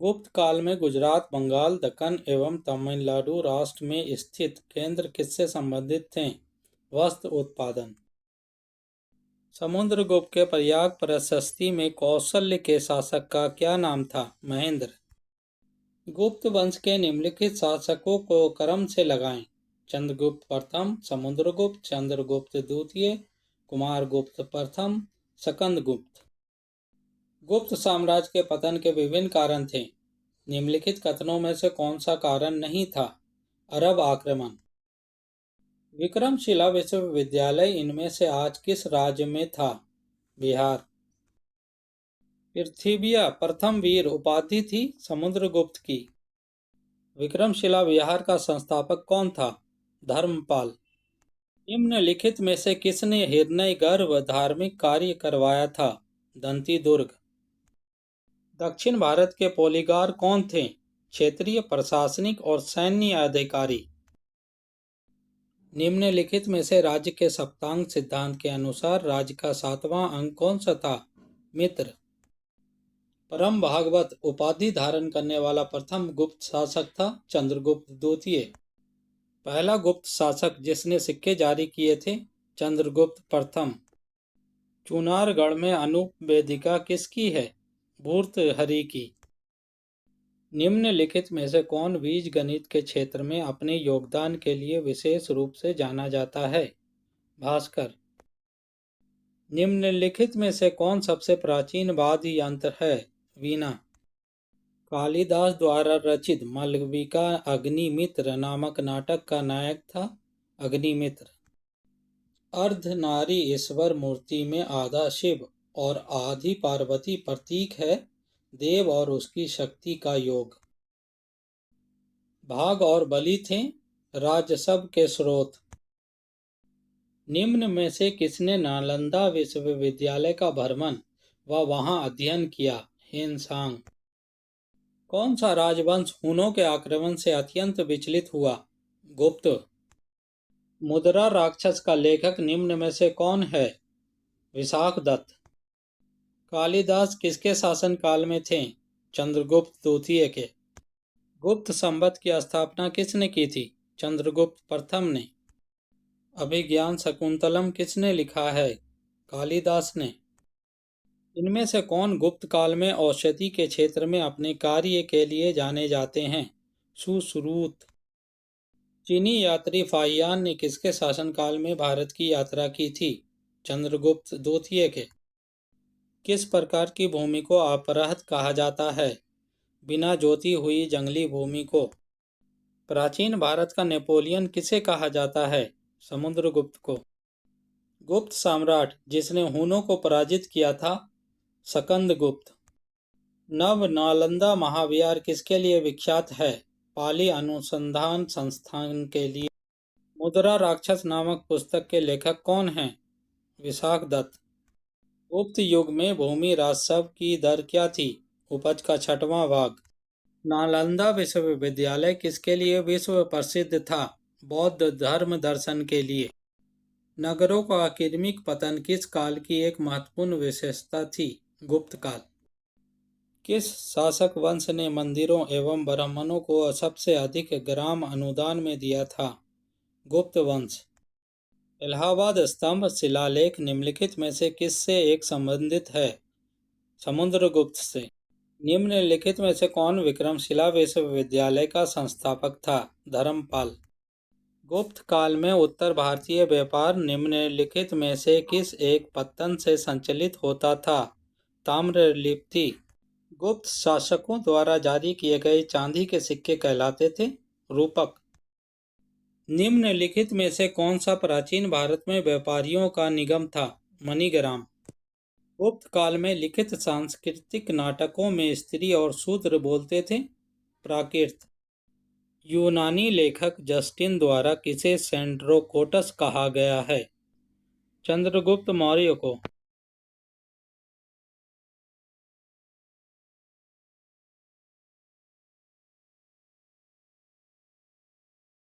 गुप्त काल में गुजरात, बंगाल, दक्कन एवं तमिलनाडु राष्ट्र में स्थित केंद्र किससे संबंधित थे? वस्त्र उत्पादन। समुद्रगुप्त के प्रयाग प्रशस्ति में कौशल्य के शासक का क्या नाम था? महेंद्र। गुप्त वंश के निम्नलिखित शासकों को क्रम से लगाएं। चंद्रगुप्त प्रथम, समुद्रगुप्त, चंद्रगुप्त द्वितीय, कुमारगुप्त प्रथम, सकंदगुप्त। गुप्त साम्राज्य के पतन के विभिन्न कारण थे। निम्नलिखित कथनों में से कौन सा कारण नहीं था? अरब आक्रमण। विक्रमशिला विश्वविद्यालय इनमें से आज किस राज्य में था? बिहार। पृथ्विया प्रथम वीर उपाधि थी समुद्रगुप्त की। विक्रमशिला विहार का संस्थापक कौन था? धर्मपाल। निम्नलिखित में से किसने हिरण्यगर्भ धार्मिक कार्य करवाया था? दंती दुर्ग। दक्षिण भारत के पोलीगार कौन थे? क्षेत्रीय, प्रशासनिक और सैन्य अधिकारी। निम्नलिखित में से राज्य के सप्तांग सिद्धांत के अनुसार राज्य का 7वां अंग कौन सा था? मित्र। परम भागवत उपाधि धारण करने वाला प्रथम गुप्त शासक था चंद्रगुप्त द्वितीय। पहला गुप्त शासक जिसने सिक्के जारी किए थे? चंद्रगुप्त प्रथम। चुनारगढ़ में अनूप वेदिका किसकी है? भर्तृहरि की। निम्नलिखित में से कौन बीज गणित के क्षेत्र में अपने योगदान के लिए विशेष रूप से जाना जाता है? भास्कर। निम्नलिखित में से कौन सबसे प्राचीन वाद्य यंत्र है? वीणा। कालिदास द्वारा रचित मालविका अग्निमित्र नामक नाटक का नायक था? अग्निमित्र। अर्धनारी ईश्वर मूर्ति में आधा शिव और आधी पार्वती प्रतीक है देव और उसकी शक्ति का योग। भाग और बलि थे राजसव के स्रोत। निम्न में से किसने नालंदा विश्वविद्यालय का भ्रमण व वहां अध्ययन किया? हेनसांग। कौन सा राजवंश हुनों के आक्रमण से अत्यंत विचलित हुआ? गुप्त। मुद्रा राक्षस का लेखक निम्न में से कौन है? विशाखदत्त। कालिदास किसके शासन काल में थे? चंद्रगुप्त द्वितीय के। गुप्त संवत की स्थापना किसने की थी? चंद्रगुप्त प्रथम ने। अभिज्ञान शकुंतलम किसने लिखा है? कालिदास ने। इनमें से कौन गुप्त काल में औषधि के क्षेत्र में अपने कार्य के लिए जाने जाते हैं? सुश्रुत। चीनी यात्री फाहियान ने किसके शासनकाल में भारत की यात्रा की थी? चंद्रगुप्त द्वितीय के। किस प्रकार की भूमि को अपरहत कहा जाता है? बिना जोती हुई जंगली भूमि को। प्राचीन भारत का नेपोलियन किसे कहा जाता है? समुद्रगुप्त को। गुप्त सम्राट जिसने हुनों को पराजित किया था? सकंदगुप्त। नव नालंदा महाविहार किसके लिए विख्यात है? पाली अनुसंधान संस्थान के लिए। मुद्रा राक्षस नामक पुस्तक के लेखक कौन हैं? विशाखदत्त। गुप्त युग में भूमि राजस्व की दर क्या थी? उपज का 6वां भाग। नालंदा विश्वविद्यालय किसके लिए विश्व प्रसिद्ध था? बौद्ध धर्म दर्शन के लिए। नगरों का आक्रमिक पतन किस काल की एक महत्वपूर्ण विशेषता थी? गुप्त काल। किस शासक वंश ने मंदिरों एवं ब्राह्मणों को सबसे अधिक ग्राम अनुदान में दिया था? गुप्त वंश। इलाहाबाद स्तंभ शिलालेख निम्नलिखित में से किससे एक संबंधित है? समुद्रगुप्त से। निम्नलिखित में से कौन विक्रमशिला विश्वविद्यालय का संस्थापक था? धर्मपाल। गुप्त काल में उत्तर भारतीय व्यापार निम्नलिखित में से किस एक पत्तन से संचालित होता था? ताम्रलिप्ति। गुप्त शासकों द्वारा जारी किए गए चांदी के सिक्के कहलाते थे रूपक। निम्नलिखित में से कौन सा प्राचीन भारत में व्यापारियों का निगम था? मणिग्राम। गुप्त काल में लिखित सांस्कृतिक नाटकों में स्त्री और शूद्र बोलते थे? प्राकृत। यूनानी लेखक जस्टिन द्वारा किसे सेंड्रोकोटस कहा गया है? चंद्रगुप्त मौर्य को।